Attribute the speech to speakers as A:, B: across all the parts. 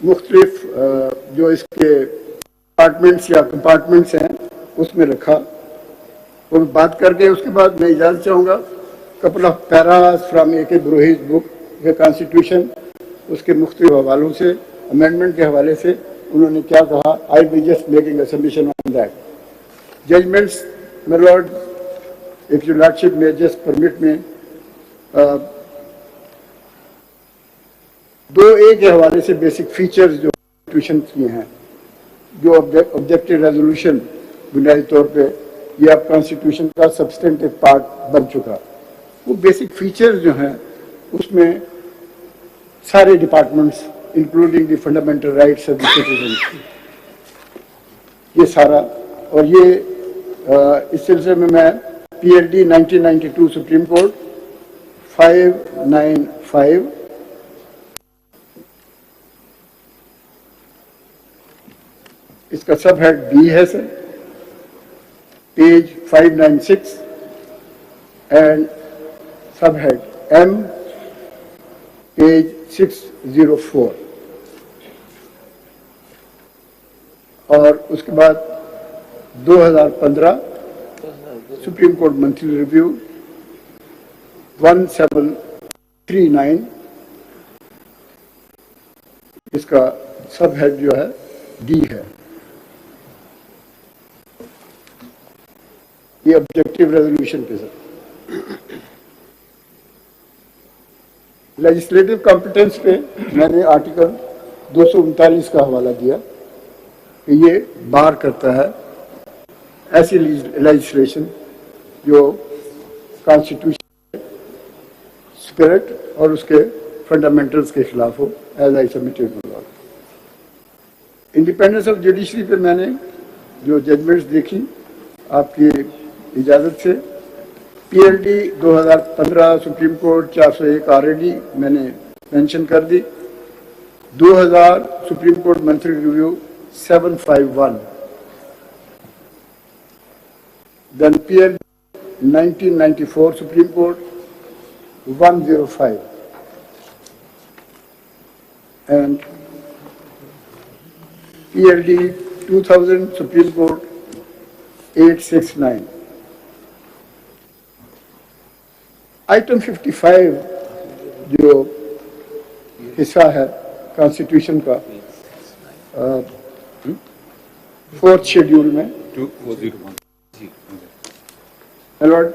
A: मुख्तलिफ जो इसके डिपार्टमेंट्स या कंपार्टमेंट्स हैं उसमें रखा। वो बात करके उसके बाद मैं इजाज़त चाहूँगा। कपल ऑफ पैरास फ्राम ए के ब्रोहिज बुक द कॉन्स्टिट्यूशन, उसके मुख्तलिफ हवालों से, अमेंडमेंट के हवाले से उन्होंने क्या कहा। I be just making a submission on that. Judgments, my lord, if you lordship may just permit me, 2A के हवाले से बेसिक फीचर्स जो कॉन्स्टिट्यूशन किए हैं, जो ऑब्जेक्टिव रेजोल्यूशन बुनियादी तौर पे ये अब कॉन्स्टिट्यूशन का सब्सटेंटिव पार्ट बन चुका। वो बेसिक फीचर्स जो हैं उसमें सारे departments including the fundamental rights of the citizen, ये सारा। और ये इस सिलसिले में मैं PLD 1992 सुप्रीम कोर्ट 595 इसका सब हेड B है सर, पेज 596 एंड सब हेड M पेज 604। और उसके बाद 2015 सुप्रीम कोर्ट मंथली रिव्यू 1739, इसका सब हेड जो है D है। ये ऑब्जेक्टिव रेजोल्यूशन पे सर। लेजिस्लेटिव कॉम्पिटेंस पे मैंने आर्टिकल 239 का हवाला दिया कि ये बार करता है ऐसी लेजिस्लेशन जो कॉन्स्टिट्यूशन स्पिरिट और उसके फंडामेंटल्स के खिलाफ हो, as I submitted. Independence of judiciary पे मैंने जो जजमेंट्स देखी आपकी इजाज़त से, PLD 2015 सुप्रीम कोर्ट 401 ऑलरेडी मैंने मेंशन कर दी। 2000 supreme court monthly review 751, then PLD 1994 supreme court 105 and PLD 2000 supreme court 869। Item 55 जो हिस्सा है कॉन्स्टिट्यूशन का, 4th शेड्यूल में, लॉर्ड,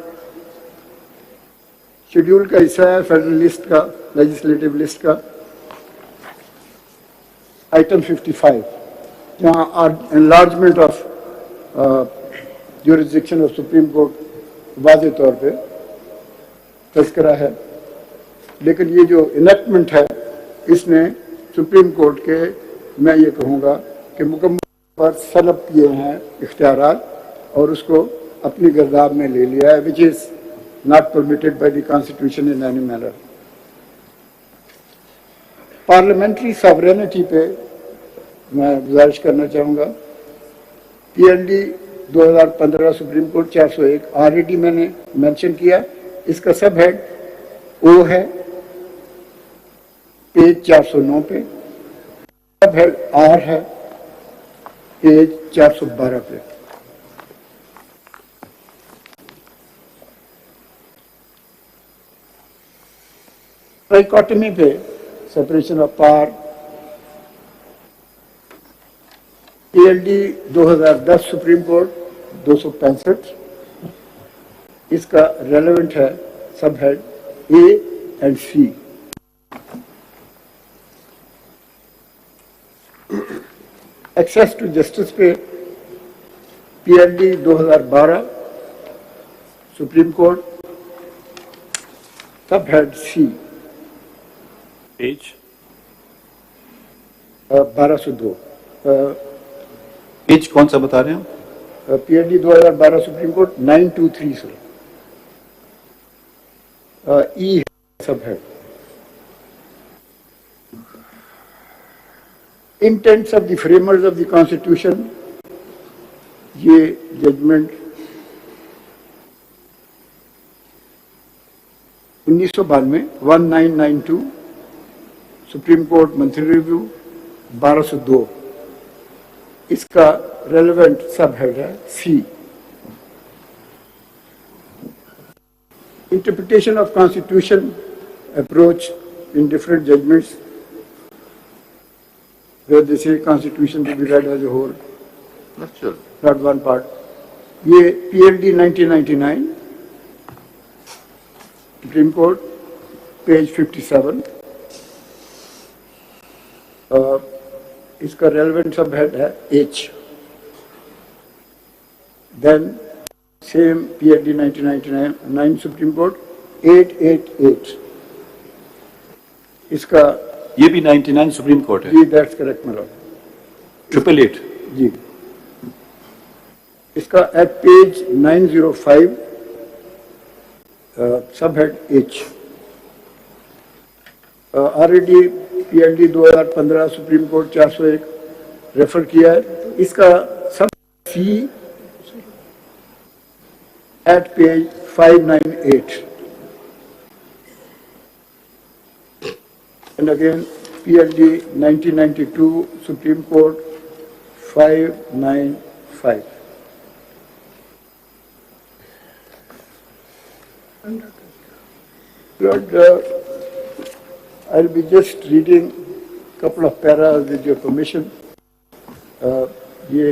A: शेड्यूल का हिस्सा है फेडरल लिस्ट का, लेजिस्लेटिव लिस्ट का। आइटम 55 जहाँ enlargement of jurisdiction of supreme court वाज़े तौर पे तज़किरा है, लेकिन ये जो इनेक्टमेंट है इसने सुप्रीम कोर्ट के, मैं ये कहूँगा कि मुकम्मल पर सलब किए हैं इख्तियारात और उसको अपनी गर्दाब में ले लिया है, which is not permitted by the constitution in any manner. Parliamentary sovereignty पे मैं गुजारिश करना चाहूँगा। PLD 2015 सुप्रीम कोर्ट 401 ऑलरेडी मैंने मेंशन किया, इसका सब हेड O है, पेज 409 पे। सब हेड R है, पेज 412 पे। ट्राइकोटमी पे, separation of power, PLD 2010 supreme court 265, इसका रेलेवेंट है sub head A and C। Access to justice पे PLD 2012 supreme court sub head C,
B: page
A: 1202।
B: Page कौन सा बता रहे हैं?
A: PLD 2012 supreme court 923 sir, E सब है। Intents of the framers of the constitution, ये judgment 1992 1992 supreme court monthly review 1202, इसका रेलेवेंट सब हेड है सी। Interpretation of constitution approach in different judgments where they say constitution to be read as a whole, not one part. ये PLD 1999 Supreme Court page 57, इसका relevant subhead है H. Then same PLD 1999 Supreme Court 888, इसका
B: ये भी 99 supreme court है।
A: जी that's correct my lord.
B: 888
A: जी इसका eight page 905 सब head H. Already PLD 2015 supreme court 401 refer किया है। इसका सब सी eight page 598 and again PLD 1992 Supreme Court 595. Lord, I'll be just reading a couple of paras with your permission. ये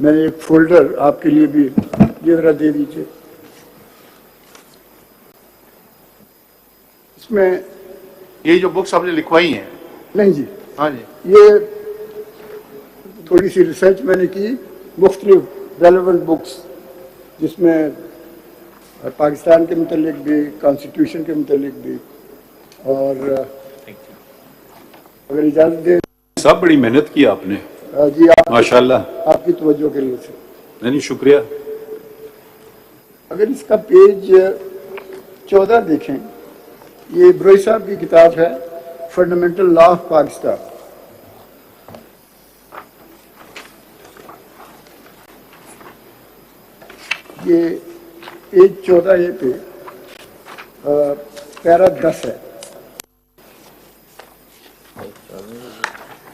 A: मैंने एक folder आपके लिए भी ये जरा दे दीजिए। इसमें
C: ये जो बुक्स आपने लिखवाई हैं?
A: नहीं जी,
C: हाँ जी,
A: ये थोड़ी सी रिसर्च मैंने की, मुख्तलिफ रेलेवेंट बुक्स जिसमें पाकिस्तान के मुतल्लिक भी, कॉन्स्टिट्यूशन के मुतल्लिक भी, और अगर इजाज़त दे।
B: सब बड़ी मेहनत की आपने
A: जी, आप
B: माशाल्लाह।
A: आपकी तवज्जो के लिए से
B: नहीं, शुक्रिया।
A: अगर इसका पेज 14 देखें, ये ब्रोई साहब की किताब है फंडामेंटल लॉ ऑफ पाकिस्तान। ये पेज 14 पे पैरा 10 है।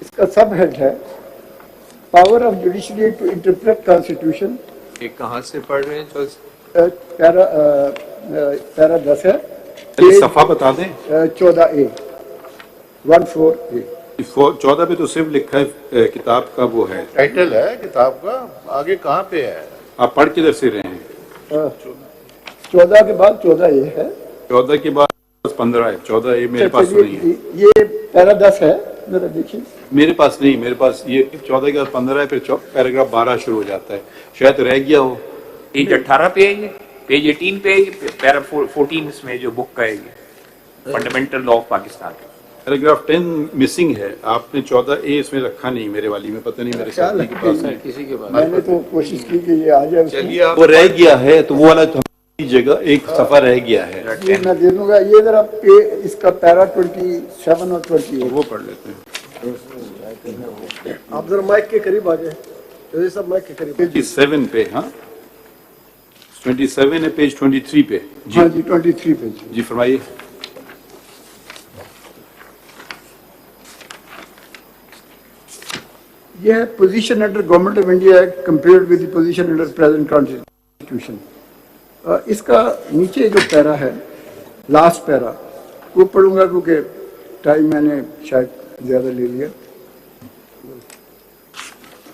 A: इसका सब हेड है power of judiciary to interpret constitution.
D: ये कहाँ से पढ़ रहे हैं?
A: पैरा 10 है,
B: सफा बता दें।
A: 14A 14A।
B: 14 पे तो सिर्फ लिखा है किताब का वो है,
C: टाइटल है किताब का, आगे कहाँ पे है?
B: आप पढ़ किधर से रहे हैं?
A: 14 के बाद 14A है।
B: 14 के बाद 15 है। 14 मेरे पास नहीं है।
A: ये पैरा 10 है, जरा देखिए।
B: मेरे पास नहीं, मेरे पास ये 14 के बाद 15 है, फिर पैराग्राफ 12 शुरू हो जाता है। शायद रह गया हो।
D: पेज 18 पे है, पेज 18 पे, पैरा 14 इसमें जो बुक का है, ये fundamental law of Pakistan.
B: Paragraph 10 missing है। आपने 14A इसमें रखा नहीं, मेरे वाली में पता नहीं, मेरे साथ के पास है।
D: किसी के पास
A: मैंने तो कोशिश की कि ये आ जाए।
D: चलिए,
B: वो रह गया है, तो वो वाला जगह एक सफा रह गया है।
A: ये मैं दे दूंगा। ये जरा इसका पैरा 27 और 28
B: वो पढ़ लेते हैं।
E: आप जरा माइक के करीब आ जाए, सब माइक के करीब।
B: 27 पे, हाँ 27 है, पेज 23 पे।
A: हाँ जी, 23 पेज।
B: जी फरमाइए।
A: यह है position under government of India act compared with the position under present constitution. इसका नीचे जो पैरा है, लास्ट पैरा, वो पढ़ूंगा क्योंकि टाइम मैंने शायद ज्यादा ले लिया।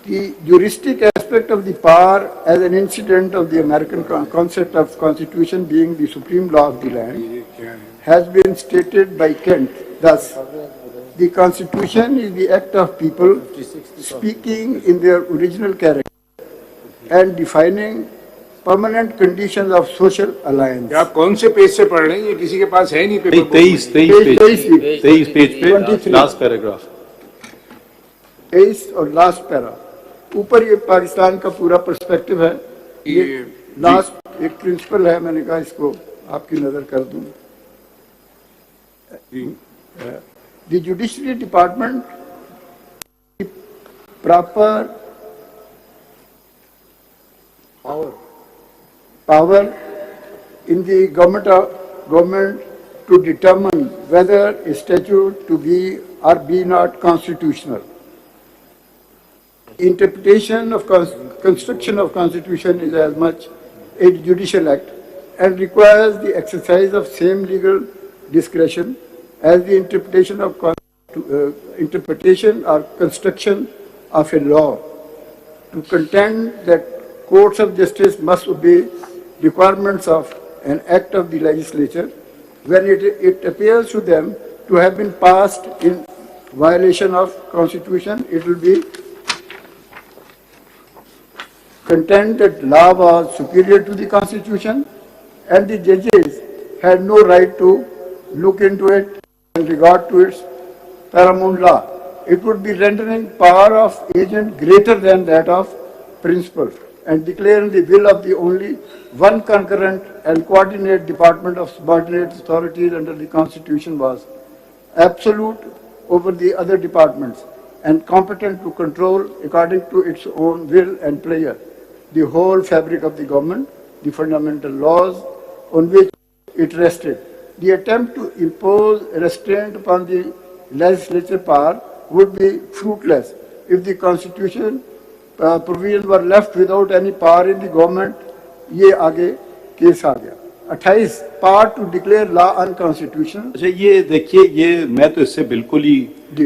A: The juristic aspect of the power as an incident of the American concept of constitution being the supreme law of the land has been stated by Kent. Thus, the constitution is the act of people speaking in their original character and defining permanent conditions of social alliance.
E: आप कौन से page से पढ़ रहे हैं? ये किसी के पास है नहीं पेपर।
B: 23 पेज पे लास्ट पैराग्राफ।
A: 23 और लास्ट पैरा। ऊपर ये पाकिस्तान का पूरा पर्सपेक्टिव है। ये लास्ट एक प्रिंसिपल है, मैंने कहा इसको आपकी नजर कर दूं। The judiciary department proper power in the government to determine whether a statute to be or be not constitutional Interpretation of construction of constitution is as much a judicial act and requires the exercise of same legal discretion as the interpretation or construction of a law. To contend that courts of justice must obey requirements of an act of the legislature when it appears to them to have been passed in violation of constitution, it will be contend that law was superior to the constitution and the judges had no right to look into it in regard to its paramount law. It would be rendering power of agent greater than that of principal and declaring the will of the only one concurrent and coordinate department of subordinate authorities under the constitution was absolute over the other departments and competent to control according to its own will and pleasure the whole fabric of the government, the fundamental laws on which it rested. The attempt to impose restraint upon the legislature power would be fruitless if the constitution provisions were left without any power in the government. ये आगे case आ गया 28 part two declare law unconstitutional.
B: अच्छा ये देखिए, ये मैं तो इससे बिल्कुल ही
A: जी,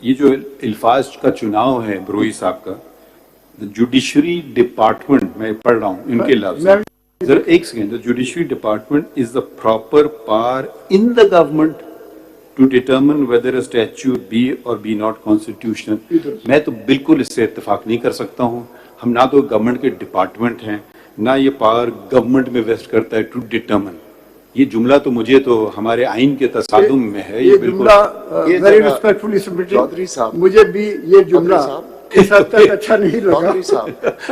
B: ये जो अल्फाज का चुनाव है ब्रोई साहब का, जुडिशरी डिपार्टमेंट मैं पढ़ रहा हूँ इनके लफ्ज़, जरा एक second, the judiciary department is the proper power in the government to determine whether a statute be or be not constitutional। मैं तो बिल्कुल इससे इत्तेफाक नहीं कर सकता हूँ। हम ना तो गवर्नमेंट के डिपार्टमेंट हैं, ना ये पावर गवर्नमेंट में वेस्ट करता है टू डिटर्मिन। ये जुमला तो मुझे तो हमारे आइन के तसादुम में है। ये बिल्कुल
A: वेरी रिस्पेक्टफुली
C: चौधरी साहब,
A: मुझे भी ये जुमला इस हद तक अच्छा नहीं लगा।
C: चौधरी साहब,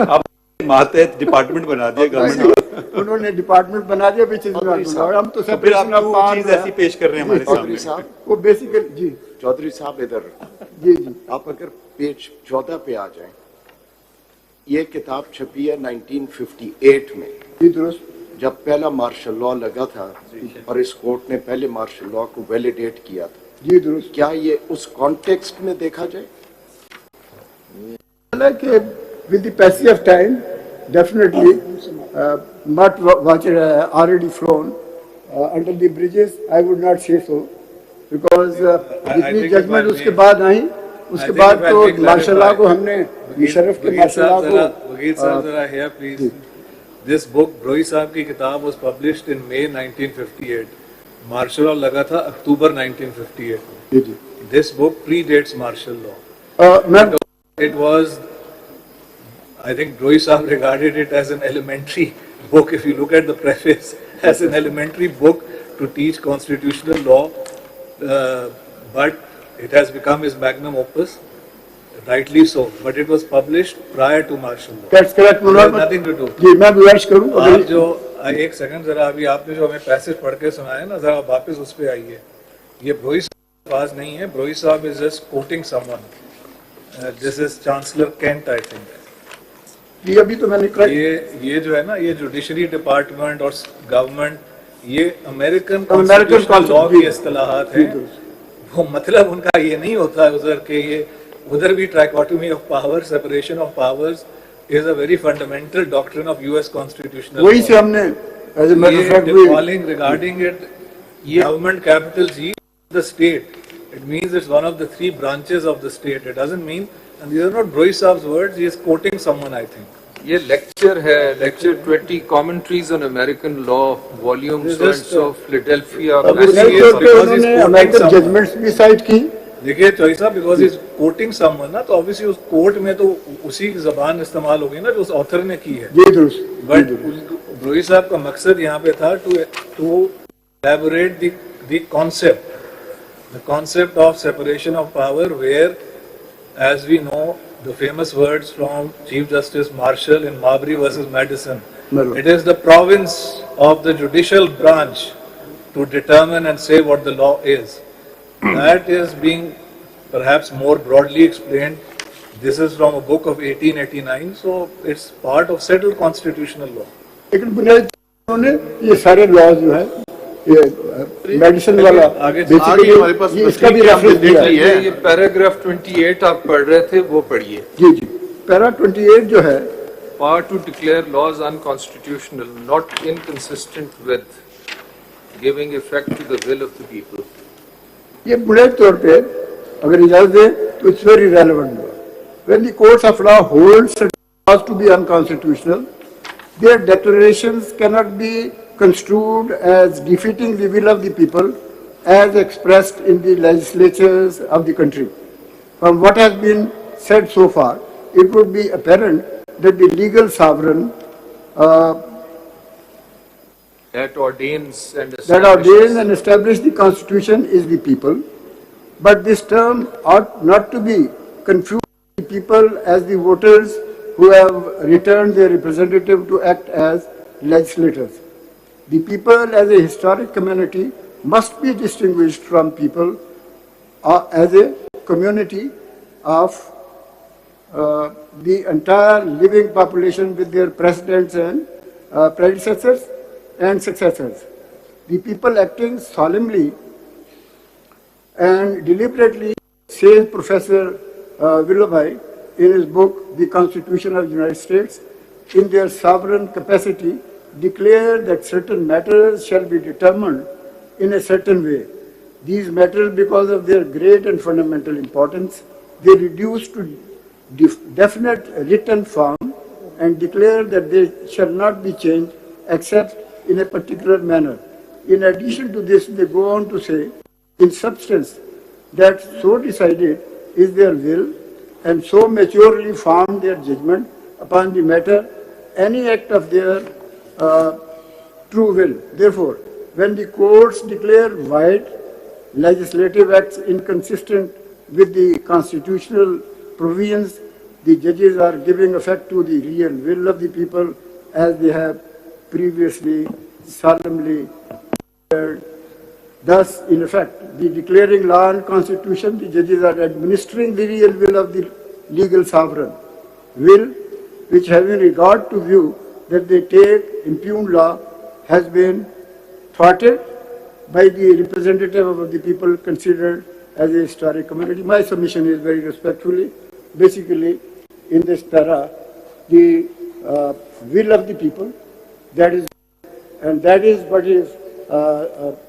B: आप मातहत डिपार्टमेंट बना दिया गवर्नमेंट,
A: उन्होंने डिपार्टमेंट बना दिया बीच में, और हम तो
B: फिर आप वो चीज ऐसी पेश कर रहे हैं हमारे
C: चौधरी
B: सामने।
C: साहब,
A: वो बेसिकली जी
C: चौधरी साहब इधर,
A: जी जी
C: आप अगर पेज 14 पे आ जाएं, ये किताब छपी है 1958 में,
A: जी दुरुस्त,
C: जब पहला मार्शल लॉ लगा था और इस कोर्ट ने पहले मार्शल लॉ को वैलिडेट किया था।
A: जी दुरुस्त।
C: क्या ये उस कॉन्टेक्स्ट में देखा जाए?
A: कि with the passage of time, definitely, what was already flown under the bridges, I would not say so, because जितनी जजमेंट उसके बाद आई, उसके बाद तो माशाल्लाह को हमने मुशर्रफ के माशाल्लाह को
F: वकील साहब जरा here please. This book Brohi साहब की किताब was published in May 1958. Martial law लगा था अक्टूबर 1958 में।
A: जी जी।
F: This book predates martial law.
A: मैं
F: It was, I think Broi Saab regarded it as an elementary book, if you look at the preface, as an elementary book to teach constitutional law, but it has become his magnum opus, rightly so, but it was published prior to martial law.
A: that's correct,
F: It has nothing to do.
A: जी मैं विवाश करूँ
F: आप जो एक second जरा अभी आपने जो हमें पैसेज पढ़ के सुनाया ना, जरा वापस उस पे आइए। ये ब्रोई साहब आवाज नहीं है, ब्रोई साहब is just coating someone. This is chancellor Kent I think.
A: ये अभी तो मैंने
F: ये जो है ना, ये जुडिशरी डिपार्टमेंट और गवर्नमेंट, ये अमेरिकन लॉ की इस्तिलाहात हैं। वो मतलब उनका ये नहीं होता है उधर के, ये उधर भी trichotomy of power, separation of powers is a very fundamental doctrine of US constitutional.
A: वही से हमने as a matter of fact
F: calling regarding it, government capital G, the state. It means it's one of the three branches of the state. It doesn't mean, and these are not Broi Saab's words, he is quoting someone, I think.
G: ये lecture है, lecture 20 commentaries on American law, volume so and so, Philadelphia।
A: उन्होंने American judgements भी site की।
F: देखिए चौधरी साहब, because is coating someone ना, तो obviously उस कोर्ट में तो उसी की जबान इस्तेमाल होगी ना जो उस ऑथर ने की है।
A: जी दुरुस्त।
F: बट ब्रोई साहब का मकसद यहाँ पे था to elaborate the concept of separation of power, where, as we know, the famous words from Chief Justice Marshall in Marbury versus Madison, it is the province of the judicial branch to determine and say what the law is. That is being perhaps more broadly explained. This is from a book of 1889, so it's part of settled constitutional law.
A: लेकिन बुनियादी उन्होंने ये सारे laws जो है, ये medicine वाला
C: आगे हमारे पास
A: इसका भी रेफरेंस दिया है।
G: ये पैराग्राफ 28 आप पढ़ रहे थे, वो पढ़िए।
A: जी जी। पैरा 28 जो है,
G: Part 2 declare laws unconstitutional, not inconsistent with giving effect to the will of the people.
A: ये बुनियादी तौर पे अगर इजाजत दे तो it's very relevant. When the courts of law hold certain laws to be unconstitutional, their declarations cannot be construed as defeating the will of the people as expressed in the legislatures of the country. From what has been said so far, it would be apparent that the legal sovereign
G: That ordains and
A: that ordains and establishes the constitution is the people, but this term ought not to be confused with the people as the voters who have returned their representative to act as legislators. The people as a historic community must be distinguished from people as a community of the entire living population with their presidents and predecessors and successors. The people acting solemnly and deliberately, says Professor Willoughby in his book, The Constitution of the United States, in their sovereign capacity, declare that certain matters shall be determined in a certain way. These matters, because of their great and fundamental importance, they reduce to definite written form and declare that they shall not be changed except in a particular manner. In addition to this, they go on to say, in substance, that so decided is their will and so maturely formed their judgment upon the matter, any act of their true will. Therefore, when the courts declare wide legislative acts inconsistent with the constitutional provisions, the judges are giving effect to the real will of the people as they have previously solemnly declared. Thus, in effect, the declaring law and constitution, the judges are administering the real will of the legal sovereign, will which, having regard to view that they take impugned law, has been thwarted by the representative of the people considered as a historic community. My submission is very respectfully, basically, in this para, the will of the people, that is, and that is what is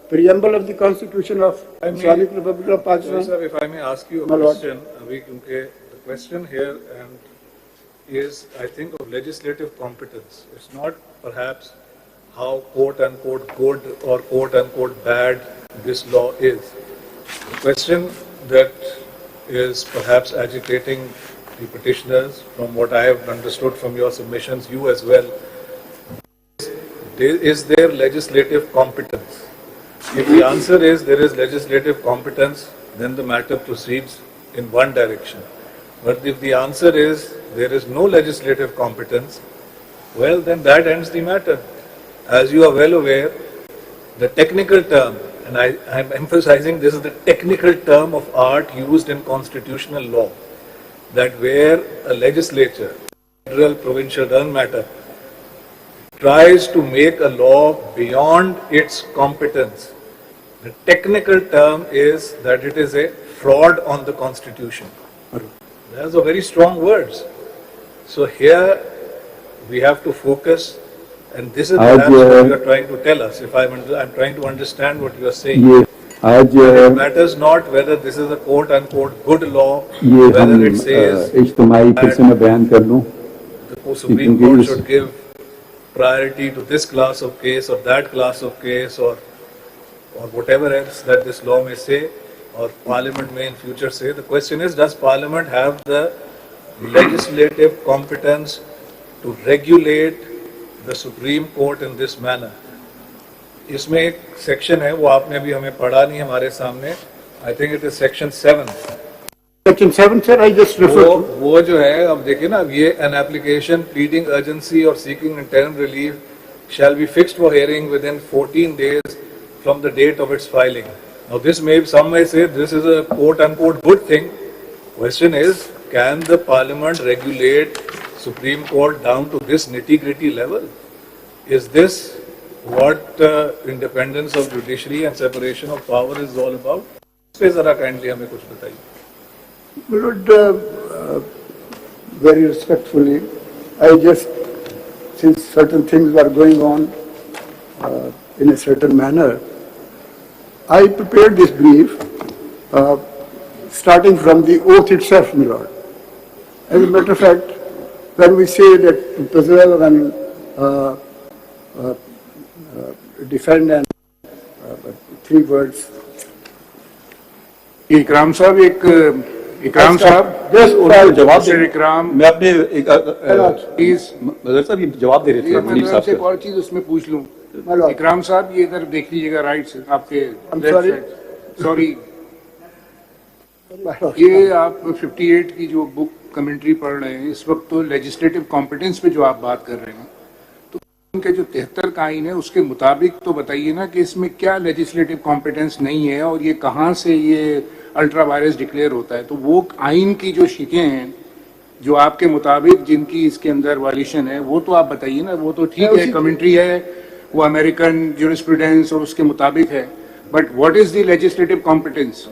A: preamble of the Constitution of Islamic Republic of Pakistan.
F: Sir, if I may ask you a
A: My lord.
F: question, the question here is, I think, of legislative competence. It's not perhaps how quote-unquote good or quote-unquote bad this law is. The question that is perhaps agitating the petitioners, from what I have understood from your submissions, you as well, is there legislative competence? If the answer is there is legislative competence, then the matter proceeds in one direction. But if the answer is there is no legislative competence, well, then that ends the matter. As you are well aware, the technical term, and I'm emphasizing this is the technical term of art used in constitutional law, that where a legislature, federal, provincial, doesn't matter, tries to make a law beyond its competence, the technical term is that it is a fraud on the Constitution. Those are very strong words. So here we have to focus, and this is perhaps what you are trying to tell us. If I'm trying to understand what you are saying. It matters not whether this is a quote-unquote good law, whether it says that the Supreme Court should give priority to this class of case or that class of case or whatever else that this law may say or Parliament may in future say. The question is, does Parliament have the legislative competence to regulate the Supreme Court in this manner? इसमें एक section है, वो आपने अभी हमें पढ़ा नहीं हमारे सामने. I think it is section 7.
A: Section 7, sir, I just referred to.
F: वो जो है, अब देखिए ना, अब ये an application pleading urgency or seeking interim relief shall be fixed for hearing within 14 days from the date of its filing. Now this may, some may say this is a quote-unquote good thing. Question is, can the Parliament regulate Supreme Court down to this nitty-gritty level? Is this what independence of judiciary and separation of power is all about? इस पे जरा kindly हमें कुछ बताइए.
A: Lord, very respectfully, I just, since certain things were going on in a certain manner, I prepared this brief starting from the oath itself, my lord. As a matter of fact, when we say that to preserve and defend and three words.
E: इकराम साहब इकराम साहब
B: जवाब दे
E: इकराम
B: मैं अपने
E: please
B: mother साहब ये जवाब दे रहे थे मुनीर
E: मैं
B: साहब
E: आपसे एक
B: से।
E: और चीज उसमें पूछ लूं
A: My lord.
E: इकराम साहब ये इधर देख लीजिएगा राइट से आपके
A: sorry.
E: सॉरी ये आप 58 की जो बुक कमेंट्री पढ़ रहे हैं इस वक्त तो लेजिस्लेटिव कॉम्पिटेंस पे जो आप बात कर रहे हैं तो उनके जो 73 का आइन है उसके मुताबिक तो बताइए ना कि इसमें क्या लेजिस्लेटिव कॉम्पिटेंस नहीं है और ये कहाँ से ये अल्ट्रा वायरस डिक्लेयर होता है। तो वो आइन की जो शिकें हैं जो आपके मुताबिक जिनकी इसके अंदर वायलेशन है वो तो आप बताइए ना। वो तो ठीक है कमेंट्री है वो अमेरिकन ज्यूरिस्प्रूडेंस और उसके मुताबिक है but what is the legislative competence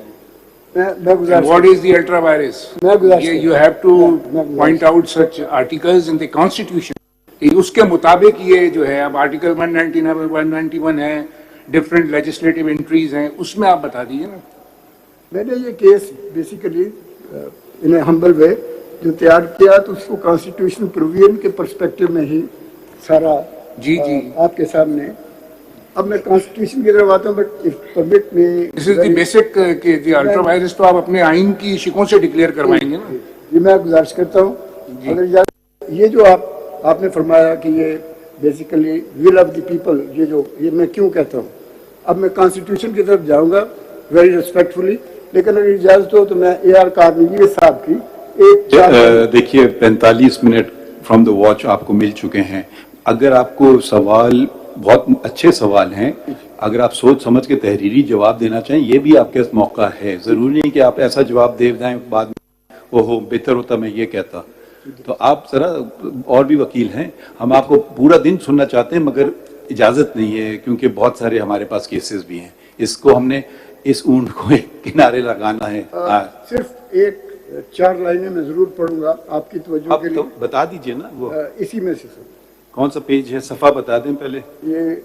E: what is the ultra vires you have two point out such articles in the constitution. उसके मुताबिक ये जो है अब आर्टिकल 191 है डिफरेंट लेजिस्लेटिव एंट्रीज हैं उसमें आप बता दीजिए ना।
A: मैंने ये केस बेसिकली इन ए हम्बल वे जो तैयार किया तो उसको कॉन्स्टिट्यूशन प्रोविजन के पर्सपेक्टिव में ही सारा
E: जी
A: आपके सामने। अब मैं कॉन्स्टिट्यूशन की तरफ आता हूँ बट इफ परमिट में
E: दिस इज द बेसिक के द अल्ट्रा वायरस तो आप अपने आइन की शिकों से डिक्लेयर करवाएंगे ना।
A: ये मैं गुजारिश करता हूँ अगर ये जो आपने फरमाया कि ये basically will of the people ये मैं क्यों कहता हूँ। अब मैं कॉन्स्टिट्यूशन की तरफ जाऊँगा वेरी रिस्पेक्टफुली लेकिन अगर इजाजत हो तो मैं AR कार्निलियस साहब की एक
B: देखिए 45 मिनट फ्रॉम द वॉच आपको मिल चुके हैं। अगर आपको सवाल बहुत अच्छे सवाल हैं अगर आप सोच समझ के तहरीरी जवाब देना चाहें ये भी आपके पास मौका है। जरूरी नहीं कि आप ऐसा जवाब दे दें बाद में ओहो बेहतर होता मैं ये कहता। तो आप जरा और भी वकील हैं हम आपको पूरा दिन सुनना चाहते हैं मगर इजाजत नहीं है क्योंकि बहुत सारे हमारे पास केसेस भी हैं। इसको हमने इस ऊंट को एक किनारे लगाना है।
A: सिर्फ एक 4 लाइनें मैं जरूर पढ़ूंगा आपकी तवज्जो के लिए।
B: तो बता दीजिए ना वो
A: इसी में से
B: कौन सा पेज है सफा बता दें पहले।
A: ये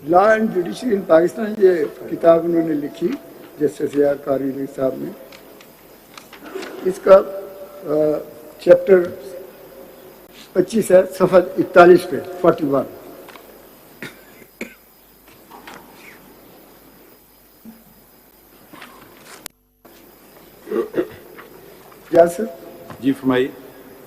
A: लॉ एंड जुडिशरी इन पाकिस्तान ये किताब उन्होंने लिखी जस्टिस AR कारी साहब ने। इसका चैप्टर 25 है सफा 41 पे 41। Yes, sir.
B: जी फरमाइए।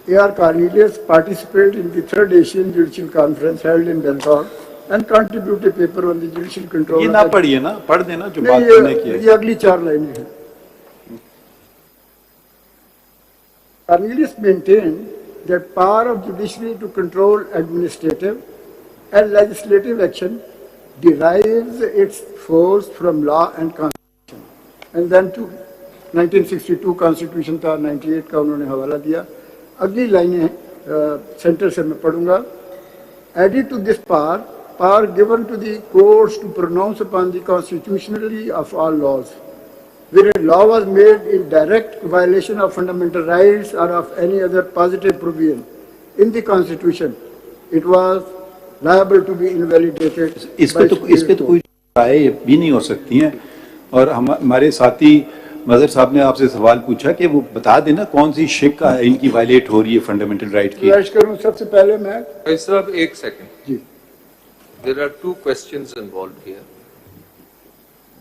A: AR Cornelius participated in the 3rd Asian Judicial Conference held in Bangalore and contributed a paper on the judicial control.
B: ये ना पढ़िए ना पढ़ देना जो बात
A: नहीं,
B: करने की है।
A: ये अगली 4 लाइनें हैं। Cornelius maintained that power of judiciary to control administrative and legislative action derives its force from law and constitution. And then to 1962 constitution था 98 का उन्होंने हवाला दिया। अगली लाइनें सेंटर से मैं पढ़ूंगा। Added to this power given to the courts to pronounce upon the constitutionally of all laws where a law was made in direct violation of fundamental rights or of any other positive provision in the constitution, it was liable to be invalidated.
B: इस पे तो कोई राय भी नहीं हो सकती है। और हमारे साथी मजहर साहब ने आपसे सवाल पूछा कि वो बता देना कौन सी शिक है इनकी वायलेट हो रही है फंडामेंटल राइट की।
A: करूं सबसे पहले मैं
G: भाई साहब एक second
A: ji.
G: There are 2 questions involved here.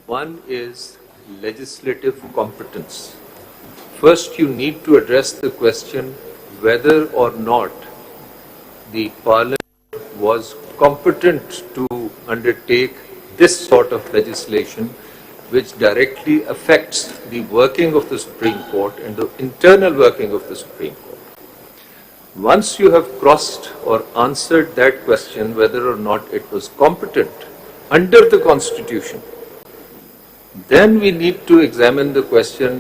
G: One is legislative competence. First, you need to address the question whether or not the Parliament was competent to undertake this sort of legislation which directly affects the working of the Supreme Court and the internal working of the Supreme Court. Once you have crossed or answered that question whether or not it was competent under the Constitution, then we need to examine the question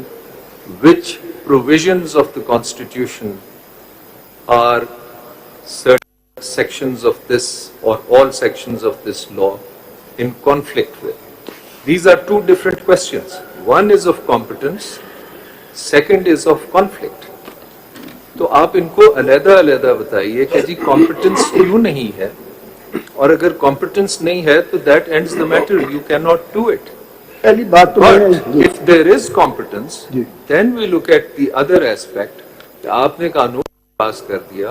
G: which provisions of the Constitution are certain sections of this or all sections of this law in conflict with? These are two different questions. One is of competence, second is of conflict. तो आप इनको अलग-अलग बताइए कि जी competence क्यों नहीं है, और अगर competence नहीं है तो that ends the matter. You cannot do it.
A: पहली बात तो
G: But if there is competence, then we look at the other aspect. आपने कानून पास कर दिया,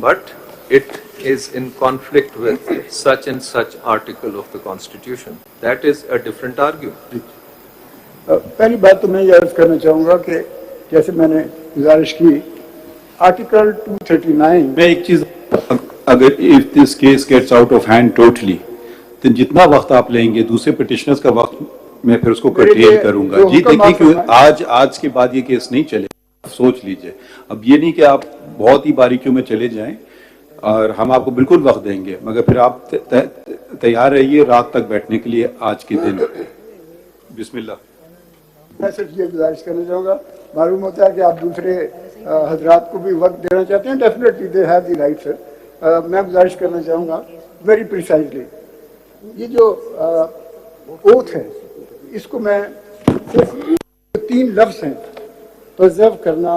G: but it is in conflict with such and such article of the Constitution. That is a different argument.
A: पहली बात तो मैं ये अर्ज करना चाहूँगा कि जैसे मैंने गुजारिश की आर्टिकल 239
B: मैं एक चीज, अगर if this case gets out of hand totally, तो जितना वक्त आप लेंगे दूसरे पिटिशनर्स का वक्त मैं फिर उसको कर्टेल करूंगा। जी देखिए कि आज के बाद ये केस नहीं चलेगा, सोच लीजिए। अब ये नहीं कि आप बहुत ही बारीकियों में चले जाएं, और हम आपको बिल्कुल वक्त देंगे, मगर फिर आप तैयार रहिए रात तक बैठने के लिए आज के दिन। बिस्मिल्लाह।
A: मैं सिर्फ ये गुजारिश करना चाहूँगा, मालूम होता है कि आप दूसरे हजरात को भी वक्त देना चाहते हैं, definitely they have the right sir. मैं गुजारिश करना चाहूँगा वेरी प्रिसाइजली, ये जो ओथ है इसको मैं सिर्फ 3 लफ्ज़ हैं, प्रिजर्व करना,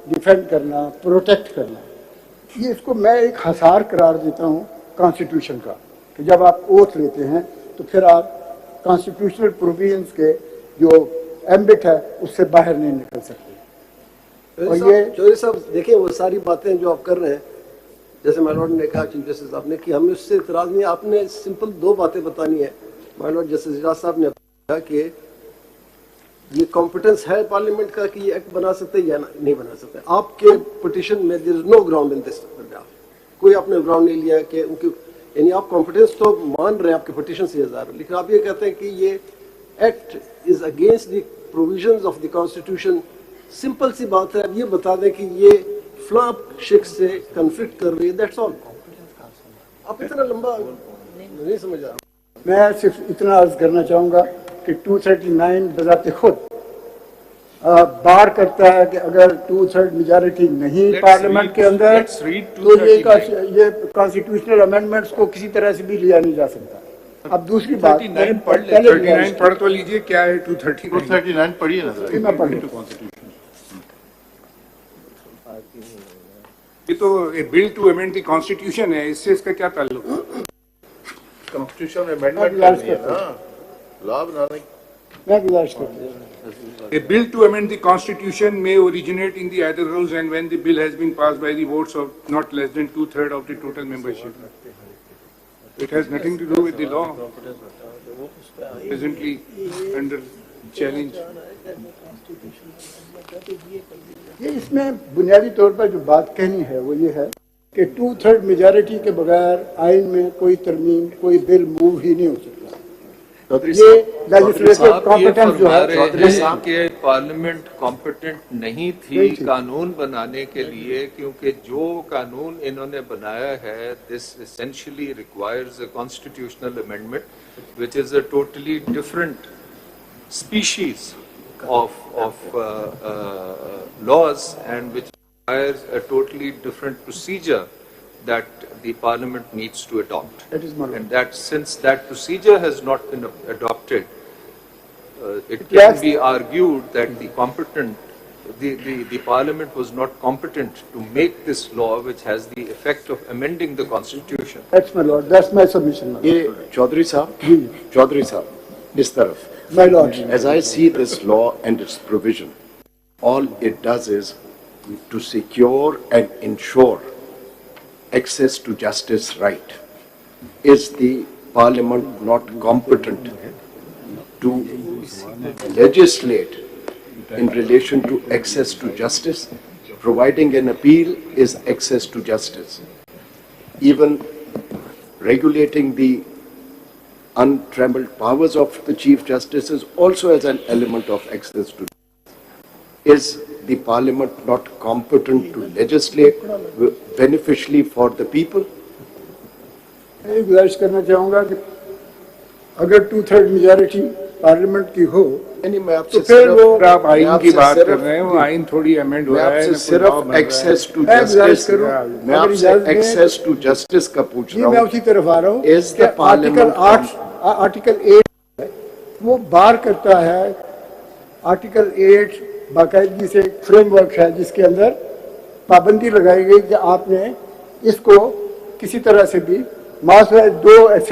A: डिफेंड करना, प्रोटेक्ट करना, ये इसको मैं एक हसार करार देता हूँ कॉन्स्टिट्यूशन का, कि जब आप ओथ लेते हैं तो फिर आप कॉन्स्टिट्यूशनल प्रोविजंस के जो एम्बिट है उससे बाहर नहीं निकल सकते। और ये
H: चौधरी साहब देखिए, वो सारी बातें जो आप कर रहे हैं, जैसे माय लॉर्ड ने कहा, चीफ जस्टिस साहब ने, कि हमें उससे इतराज नहीं, आपने सिंपल 2 बातें बतानी है। माय लॉर्ड जस्टिस इजलास साहब ने कहा कि ये कॉम्पिटेंस है पार्लियामेंट का कि ये एक्ट बना सकते या नहीं बना सकते। आपके पिटिशन में there is no ground in this, कोई आपने ग्राउंड नहीं लिया कि उनकी, यानी आप कॉम्पिटेंस तो मान रहे हैं आपके पिटिशन से हजार, लेकिन आप ये कहते हैं कि ये act is against the provisions of the constitution. Simple सी बात है, अब ये बता दें कि ये फ्लॉ शिक्स से कन्फ्लिक्ट कर रही है, दैट्स ऑल। आप इतना लंबा नहीं समझ रहा।
A: मैं सिर्फ इतना अर्ज करना चाहूँगा कि 239 बजाते खुद बार करता है कि अगर 2/3 मेजॉरिटी नहीं पार्लियामेंट के अंदर तो ये कॉन्स्टिट्यूशनल अमेंडमेंट्स को किसी तरह से भी लिया नहीं जा सकता। अब दूसरी बात,
E: 39 पढ़ तो लीजिए, क्या है 239
C: पढ़िए ना,
A: मैं पढ़
E: ये तो bill to amend the constitution है, इससे इसका क्या ताल्लुक?
C: कॉन्स्टिट्यूशन अमेंडमेंट करनी है ना, लॉ बनाने।
A: मैं गुजारिश करता हूँ,
E: A bill to amend the constitution may originate in the either house and when the bill has been passed by the votes of not less than 2/3 of the total membership. It has nothing to do with the law presently under challenge.
A: ये इसमें बुनियादी तौर पर जो बात कहनी है वो ये है कि 2/3 मेजॉरिटी के बगैर आइन में कोई तरमीम, कोई बिल मूव ही नहीं हो सकता। ये लेजिस्लेटिव कॉम्पिटेंस जो है
G: कि पार्लियामेंट कॉम्पिटेंट नहीं थी कानून बनाने के लिए, क्योंकि जो कानून इन्होंने बनाया है, this essentially requires a constitutional amendment which is a totally different species of laws, and which requires a totally different procedure that the parliament needs to adopt.
A: That is
G: and that since that procedure has not been adopted, it can be argued that the parliament was not competent to make this law which has the effect of amending the constitution.
A: That's my lord, that's my submission.
C: ये चौधरी साहब इस तरफ,
A: My lord,
C: as I see this law and its provision, all it does is to secure and ensure access to justice right. Is the parliament not competent to legislate in relation to access to justice? Providing an appeal is access to justice. Even regulating the untrammeled powers of the Chief Justice is also as an element of access to justice. Is the Parliament not competent to legislate beneficially for the people?
A: मैं गुजारिश करना चाहूँगा कि अगर 2/3 majority parliament की हो
C: नहीं, मैं
A: तो
C: आपसे
A: फिर
C: सिर्फ-
A: वो
E: अगर आप
C: मैं
E: आइन की
C: आपसे
E: बात कर
C: सिर्फ-
E: रहे हैं, वो आइन थोड़ी अमेंड हो
C: मैं
E: रहा है,
C: आपसे
E: ना कोई
C: सिर्फ
E: law बन रहा है।
C: एक्सेस टू
A: मैं गुजारिश
C: जस्टिस
A: करूं,
C: मैं
A: अगर
C: आपसे
A: इजाजत दें-
C: एक्सेस टू जस्टिस का पूछ
A: जी
C: रहा
A: मैं
C: हूँ।
A: उसी तरफ आ रहा हूँ
C: Is
A: कि
C: the parliament
A: आर्टिकल 8 है, वो बार करता है। आर्टिकल 8 बाकायदगी से फ्रेमवर्क है जिसके अंदर पाबंदी लगाई गई कि आपने इसको किसी तरह से भी मास दो